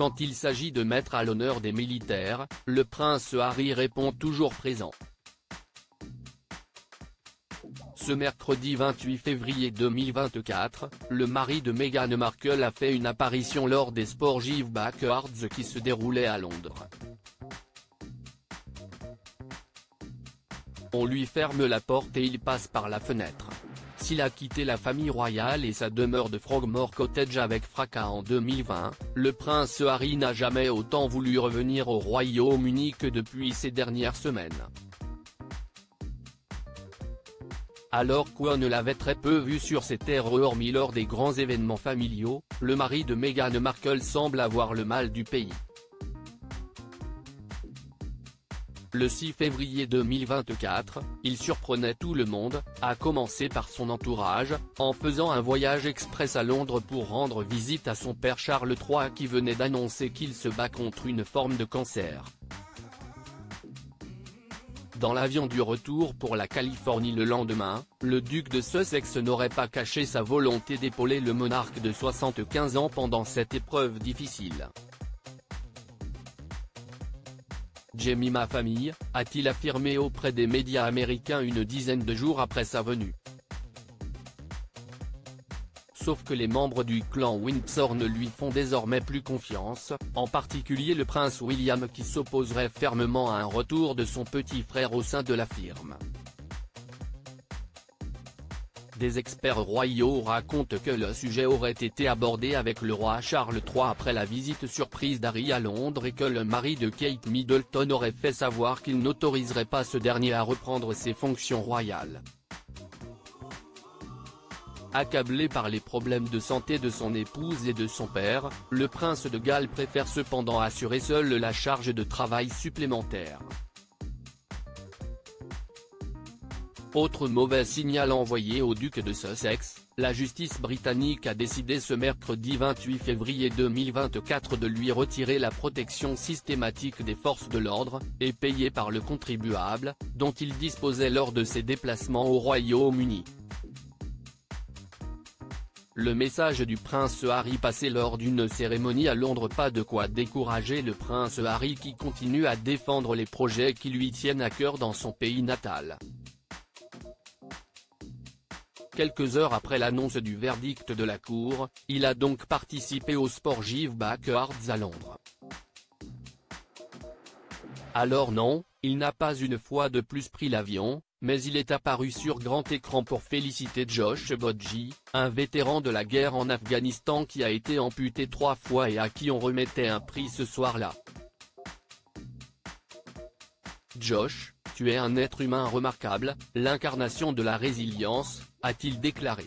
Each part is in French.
Quand il s'agit de mettre à l'honneur des militaires, le prince Harry répond toujours présent. Ce mercredi 28 février 2024, le mari de Meghan Markle a fait une apparition lors des Sports Giveback Awards qui se déroulaient à Londres. On lui ferme la porte et il passe par la fenêtre. S'il a quitté la famille royale et sa demeure de Frogmore Cottage avec fracas en 2020, le prince Harry n'a jamais autant voulu revenir au Royaume-Uni que depuis ces dernières semaines. Alors qu'on ne l'avait très peu vu sur ces terres hormis lors des grands événements familiaux, le mari de Meghan Markle semble avoir le mal du pays. Le 6 février 2024, il surprenait tout le monde, à commencer par son entourage, en faisant un voyage express à Londres pour rendre visite à son père Charles III qui venait d'annoncer qu'il se bat contre une forme de cancer. Dans l'avion du retour pour la Californie le lendemain, le duc de Sussex n'aurait pas caché sa volonté d'épauler le monarque de 75 ans pendant cette épreuve difficile. Jemima famille, a-t-il affirmé auprès des médias américains une dizaine de jours après sa venue. Sauf que les membres du clan Windsor ne lui font désormais plus confiance, en particulier le prince William qui s'opposerait fermement à un retour de son petit frère au sein de la firme. Des experts royaux racontent que le sujet aurait été abordé avec le roi Charles III après la visite surprise d'Harry à Londres et que le mari de Kate Middleton aurait fait savoir qu'il n'autoriserait pas ce dernier à reprendre ses fonctions royales. Accablé par les problèmes de santé de son épouse et de son père, le prince de Galles préfère cependant assurer seul la charge de travail supplémentaire. Autre mauvais signal envoyé au duc de Sussex, la justice britannique a décidé ce mercredi 28 février 2024 de lui retirer la protection systématique des forces de l'ordre, et payée par le contribuable, dont il disposait lors de ses déplacements au Royaume-Uni. Le message du prince Harry passé lors d'une cérémonie à Londres, pas de quoi décourager le prince Harry qui continue à défendre les projets qui lui tiennent à cœur dans son pays natal. Quelques heures après l'annonce du verdict de la Cour, il a donc participé aux Sports Giveback Awards à Londres. Alors non, il n'a pas une fois de plus pris l'avion, mais il est apparu sur grand écran pour féliciter Josh Bodji, un vétéran de la guerre en Afghanistan qui a été amputé 3 fois et à qui on remettait un prix ce soir-là. Josh, tu es un être humain remarquable, l'incarnation de la résilience, a-t-il déclaré.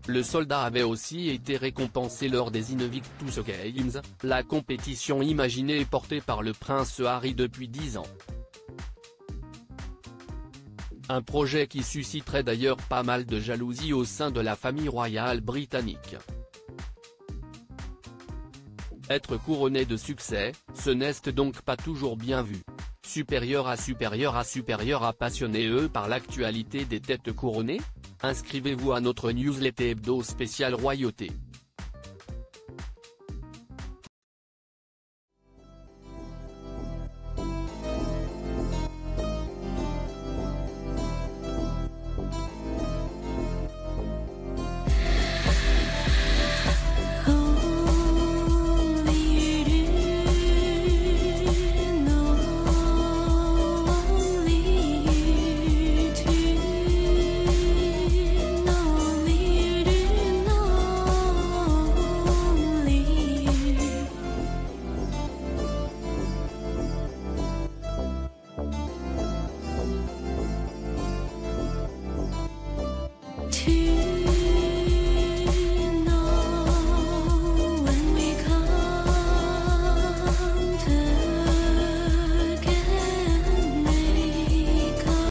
Le soldat avait aussi été récompensé lors des Invictus Games, la compétition imaginée et portée par le prince Harry depuis 10 ans. Un projet qui susciterait d'ailleurs pas mal de jalousie au sein de la famille royale britannique. Être couronné de succès, ce n'est donc pas toujours bien vu. Supérieur à passionné par l'actualité des têtes couronnées? Inscrivez-vous à notre newsletter hebdo spécial royauté.